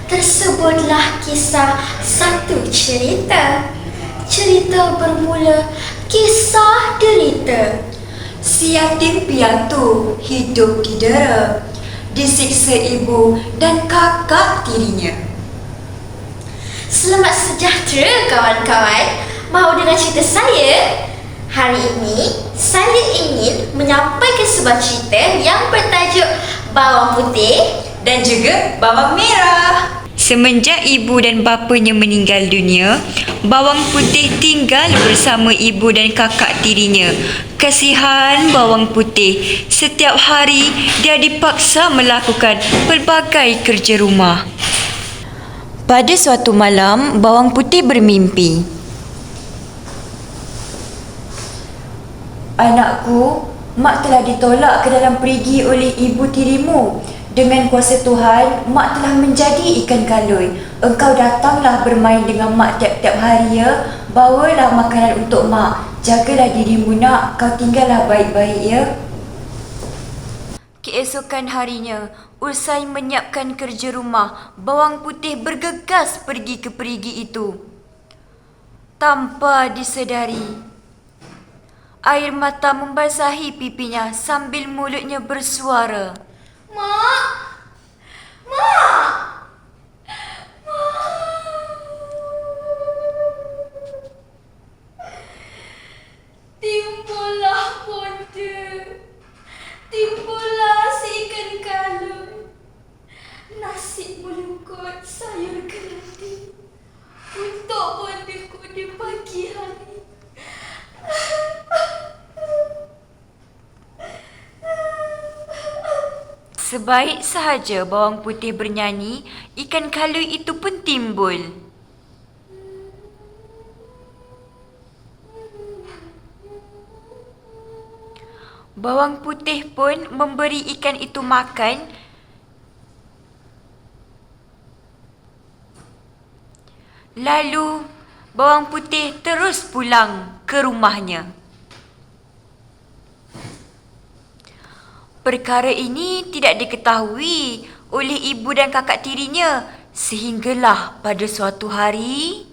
Tersebutlah kisah satu cerita. Cerita bermula kisah derita. Si yatim piatu hidup didera, disiksa ibu dan kakak tirinya. Selamat sejahtera kawan-kawan. Mahu dengar cerita saya? Hari ini saya ingin menyampaikan sebuah cerita yang bertajuk Bawang Putih Dan juga bawang merah. Semenjak ibu dan bapanya meninggal dunia, Bawang Putih tinggal bersama ibu dan kakak tirinya. Kasihan Bawang Putih, setiap hari dia dipaksa melakukan pelbagai kerja rumah. Pada suatu malam, Bawang Putih bermimpi. Anakku, mak telah ditolak ke dalam perigi oleh ibu tirimu. Dengan kuasa Tuhan, mak telah menjadi ikan kaloi. Engkau datanglah bermain dengan mak tiap-tiap hari ya. Bawalah makanan untuk mak. Jagalah dirimu nak, kau tinggallah baik-baik ya. Keesokan harinya, usai menyiapkan kerja rumah, Bawang Putih bergegas pergi ke perigi itu. Tanpa disedari, air mata membasahi pipinya sambil mulutnya bersuara. Mak! Mak! Timbullah ponda. Timbullah si ikan kalun. Nasi melukut sayur keranti untuk pondaku di pagi hari. Sebaik sahaja Bawang Putih bernyanyi, ikan kalui itu pun timbul. Bawang Putih pun memberi ikan itu makan. Lalu Bawang Putih terus pulang ke rumahnya. Perkara ini tidak diketahui oleh ibu dan kakak tirinya sehinggalah pada suatu hari,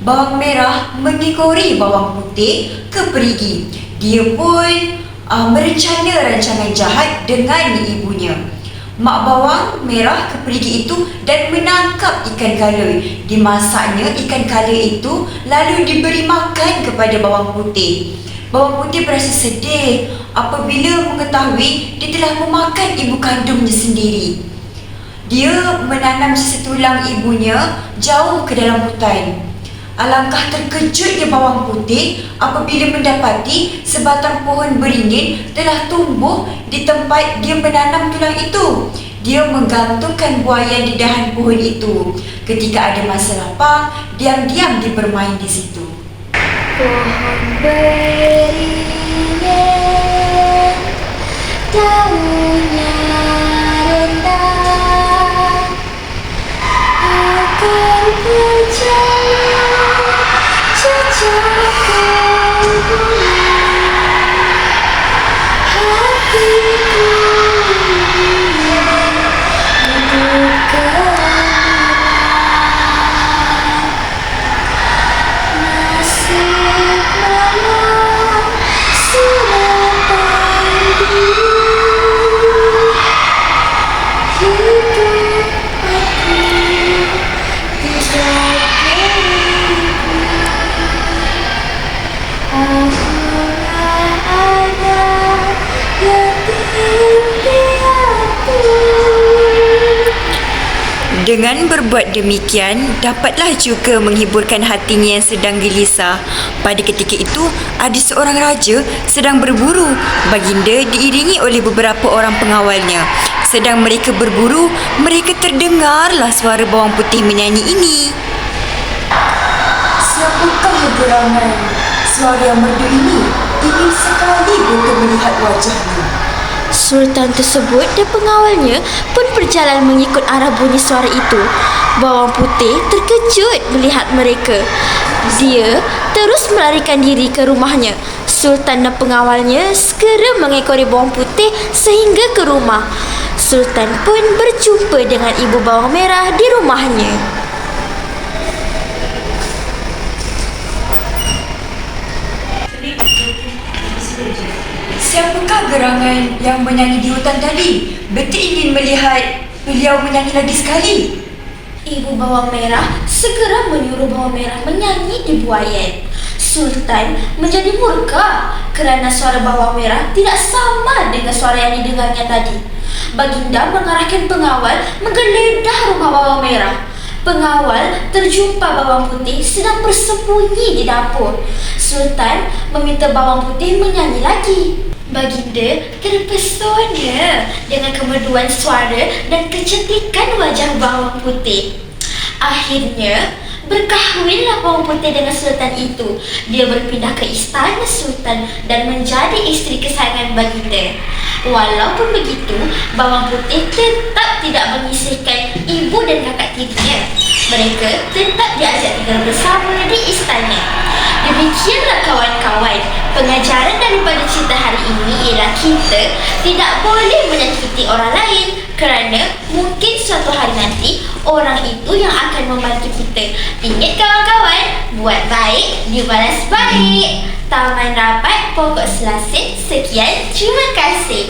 Bawang Merah mengikori Bawang Putih ke perigi. Dia pun merencana rancangan jahat dengan ibunya. Mak Bawang Merah ke perigi itu dan menangkap ikan kaloi. Dimasaknya ikan kaloi itu lalu diberi makan kepada Bawang Putih. Bawang Putih berasa sedih apabila mengetahui dia telah memakan ibu kandungnya sendiri. Dia menanam sisa tulang ibunya jauh ke dalam hutan. Alangkah terkejutnya Bawang Putih apabila mendapati sebatang pohon beringin telah tumbuh di tempat dia menanam tulang itu. Dia menggantungkan buaian di dahan pohon itu. Ketika ada masa lapang, diam-diam dia bermain di situ. Pohon beringin, daunnya rendah, akan berjalan jejakkan bumi. Hatiku menduga nasib malam sudah pagi. Hidup aku tidak berhenti. Akulah anak yatim piatu. Dengan berbuat demikian, dapatlah juga menghiburkan hatinya yang sedang gelisah. Pada ketika itu, ada seorang raja sedang berburu. Baginda diiringi oleh beberapa orang pengawalnya. Sedang mereka berburu, mereka terdengarlah suara Bawang Putih menyanyi ini. Siapakah gerangan? Suara yang merdu ini, ingin sekali beta melihat wajahnya. Sultan tersebut dan pengawalnya pun berjalan mengikut arah bunyi suara itu. Bawang Putih terkejut melihat mereka. Dia terus melarikan diri ke rumahnya. Sultan dan pengawalnya segera mengekori Bawang Putih sehingga ke rumah. Sultan pun berjumpa dengan ibu bawang merah di rumahnya. Siapakah gerangan yang menyanyi di hutan tadi? Betty ingin melihat beliau menyanyi lagi sekali. Ibu bawang merah segera menyuruh bawang merah menyanyi di buaian. Sultan menjadi murka kerana suara bawang merah tidak sama dengan suara yang didengarnya tadi. Baginda mengarahkan pengawal menggeledah rumah bawang merah. Pengawal terjumpa bawang putih sedang bersembunyi di dapur. Sultan meminta bawang putih menyanyi lagi. Baginda terpesona dengan kemerduan suara dan kecantikan wajah bawang putih. Akhirnya, berkahwinlah bawang putih dengan Sultan itu. Dia berpindah ke istana Sultan dan menjadi isteri kesayangan baginda. Walaupun begitu, bawang putih tetap tidak menyisihkan ibu dan kakak tirinya. Mereka tetap diajak tinggal bersama di istana. Demikianlah kawan-kawan, pengajaran daripada cerita hari ini ialah kita tidak boleh menyakiti orang lain kerana mungkin suatu hari nanti orang itu yang akan membantu kita. Ingat kawan-kawan, buat baik dibalas baik. Taman Rapat Pokok Selasih. Sekian, terima kasih.